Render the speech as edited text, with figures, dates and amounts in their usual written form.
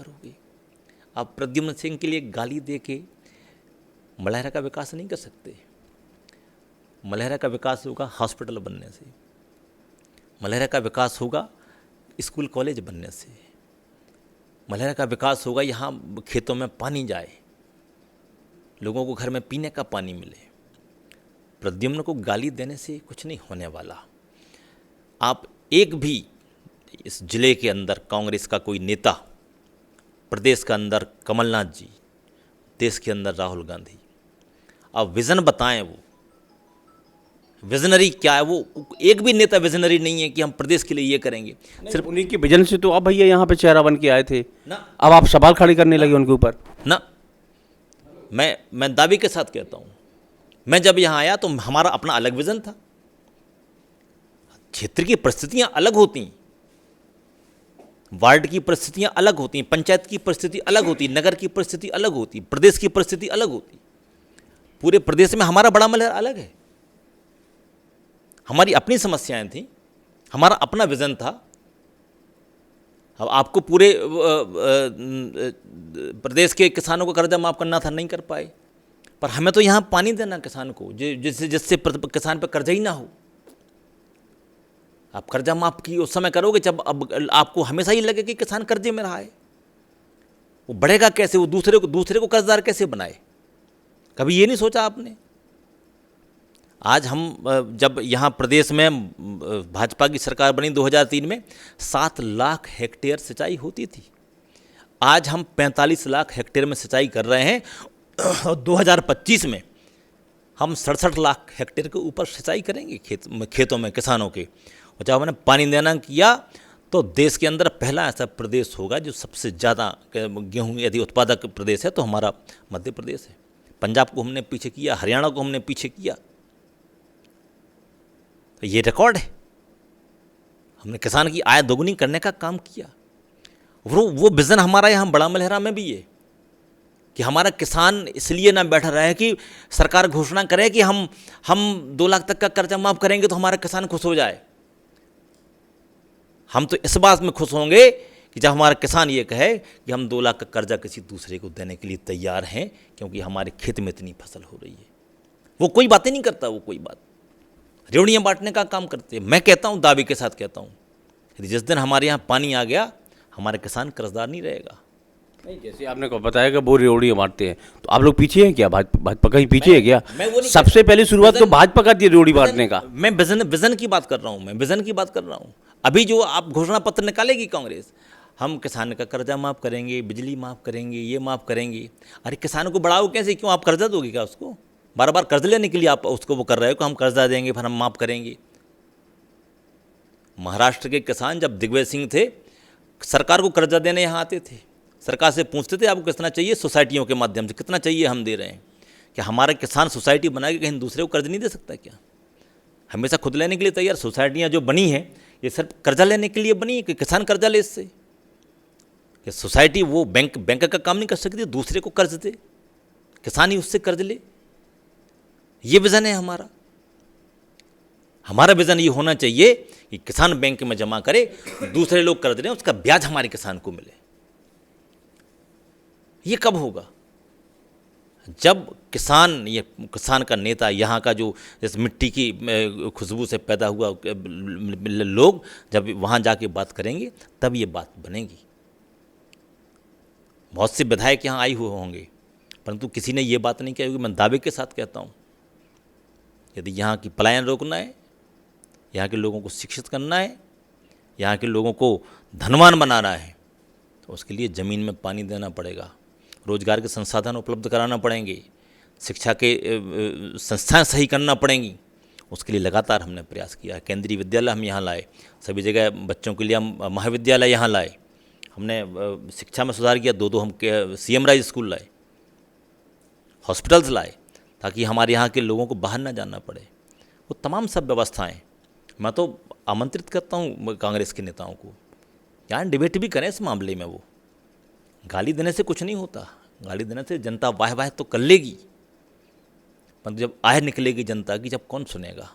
करोगे? आप प्रद्युम्न सिंह के लिए गाली दे के मलहरा का विकास नहीं कर सकते। मलहरा का विकास होगा हॉस्पिटल बनने से, मलहरा का विकास होगा स्कूल कॉलेज बनने से, मलहरा का विकास होगा यहाँ खेतों में पानी जाए, लोगों को घर में पीने का पानी मिले। प्रद्युम्न को गाली देने से कुछ नहीं होने वाला। आप एक भी इस जिले के अंदर कांग्रेस का कोई नेता, प्रदेश के अंदर कमलनाथ जी, देश के अंदर राहुल गांधी, आप विज़न बताएं, वो विजनरी क्या है? वो एक भी नेता विजनरी नहीं है कि हम प्रदेश के लिए ये करेंगे। सिर्फ उन्हीं के विजन से तो अब भैया यहाँ पे चेहरा बन के आए थे ना, अब आप सवाल खड़े करने लगे उनके ऊपर ना। मैं दावे के साथ कहता हूँ, मैं जब यहाँ आया तो हमारा अपना अलग विजन था। क्षेत्र की परिस्थितियाँ अलग होती, वार्ड की परिस्थितियाँ अलग होती, पंचायत की परिस्थिति अलग होती, नगर की परिस्थिति अलग होती, प्रदेश की परिस्थिति अलग होती। पूरे प्रदेश में हमारा बड़ा मलहरा अलग है, हमारी अपनी समस्याएं थी, हमारा अपना विजन था। अब आपको पूरे प्रदेश के किसानों को कर्जा माफ करना था, नहीं कर पाए, पर हमें तो यहाँ पानी देना किसान को, जिससे किसान पर कर्जा ही ना हो। आप कर्जा माफ की उस समय करोगे जब अब आपको हमेशा ही लगे कि किसान कर्जे में रहा है। वो बढ़ेगा कैसे? वो दूसरे को कर्जदार कैसे बनाए? कभी ये नहीं सोचा आपने? आज हम जब यहाँ प्रदेश में भाजपा की सरकार बनी 2003 में 7 लाख हेक्टेयर सिंचाई होती थी, आज हम 45 लाख हेक्टेयर में सिंचाई कर रहे हैं और 2025 में हम 67 लाख हेक्टेयर के ऊपर सिंचाई करेंगे खेतों में किसानों के। और जब हमने पानी देना किया तो देश के अंदर पहला ऐसा प्रदेश होगा जो सबसे ज़्यादा गेहूँ यदि उत्पादक प्रदेश है तो हमारा मध्य प्रदेश है। पंजाब को हमने पीछे किया, हरियाणा को हमने पीछे किया, तो ये रिकॉर्ड है। हमने किसान की आय दोगुनी करने का काम किया। वो विज़न हमारा यहाँ बड़ा मलहरा में भी है कि हमारा किसान इसलिए ना बैठा रहे कि सरकार घोषणा करे कि हम 2 लाख तक का कर्जा माफ करेंगे तो हमारा किसान खुश हो जाए। हम तो इस बात में खुश होंगे कि जब हमारा किसान ये कहे कि हम 2 लाख का कर्जा किसी दूसरे को देने के लिए तैयार हैं क्योंकि हमारे खेत में इतनी फसल हो रही है। वो कोई बातें नहीं करता, वो कोई बात रेवड़ियाँ बांटने का काम करते हैं। मैं कहता हूँ, दावे के साथ कहता हूँ, यदि जिस दिन हमारे यहाँ पानी आ गया हमारे किसान कर्जदार नहीं रहेगा। नहीं, जैसे आपने बताया कि वो रेवड़ियाँ बांटते हैं तो आप लोग पीछे हैं क्या? भाजपा कहीं पीछे है क्या? सबसे पहले शुरुआत तो भाजपा का थी रेवड़ी बांटने का। मैं विजन की बात कर रहा हूँ, मैं विजन की बात कर रहा हूँ। अभी जो आप घोषणा पत्र निकालेगी कांग्रेस, हम किसान का कर्जा माफ़ करेंगे, बिजली माफ़ करेंगे, ये माफ़ करेंगे। अरे किसानों को बढ़ाओ कैसे? क्यों आप कर्जा दोगे क्या उसको? बार बार कर्ज लेने के लिए आप उसको वो कर रहे हो कि हम कर्जा देंगे फिर हम माफ़ करेंगे। महाराष्ट्र के किसान जब दिग्विजय सिंह थे, सरकार को कर्जा देने यहाँ आते थे, सरकार से पूछते थे आपको कितना चाहिए, सोसाइटियों के माध्यम से कितना चाहिए हम दे रहे हैं। क्या हमारा किसान सोसाइटी बना के कहीं दूसरे को कर्ज नहीं दे सकता क्या? हमेशा खुद लेने के लिए तैयार। सोसाइटियाँ जो बनी हैं ये सिर्फ कर्जा लेने के लिए बनी है कि किसान कर्जा ले इससे? कि सोसाइटी वो बैंक का काम नहीं कर सकती, दूसरे को कर्ज दे, किसान ही उससे कर्ज ले। ये विज़न है हमारा। हमारा विज़न ये होना चाहिए कि किसान बैंक में जमा करे, दूसरे लोग कर्ज लें, उसका ब्याज हमारे किसान को मिले। ये कब होगा? जब किसान का नेता, यहाँ का जो इस मिट्टी की खुशबू से पैदा हुआ लोग जब वहाँ जाके बात करेंगे तब ये बात बनेगी। बहुत से विधायक यहाँ आए हुए होंगे परंतु किसी ने ये बात नहीं कही होगी। मैं दावे के साथ कहता हूँ, यदि यहाँ की पलायन रोकना है, यहाँ के लोगों को शिक्षित करना है, यहाँ के लोगों को धनवान बनाना है तो उसके लिए ज़मीन में पानी देना पड़ेगा, रोजगार के संसाधन उपलब्ध कराना पड़ेंगे, शिक्षा के संस्थाएं सही करना पड़ेंगी। उसके लिए लगातार हमने प्रयास किया है। केंद्रीय विद्यालय हम यहाँ लाए, सभी जगह बच्चों के लिए हम महाविद्यालय यहाँ लाए, हमने शिक्षा में सुधार किया, 2 हम CM राइज स्कूल लाए, हॉस्पिटल्स लाए ताकि हमारे यहाँ के लोगों को बाहर ना जाना पड़े। वो तमाम सब व्यवस्थाएं मैं तो आमंत्रित करता हूँ कांग्रेस के नेताओं को, यहाँ डिबेट भी करें इस मामले में। वो गाली देने से कुछ नहीं होता, गाली देने से जनता वाह वाह तो कर लेगी, परंतु जब आय निकलेगी जनता की, जब कौन सुनेगा?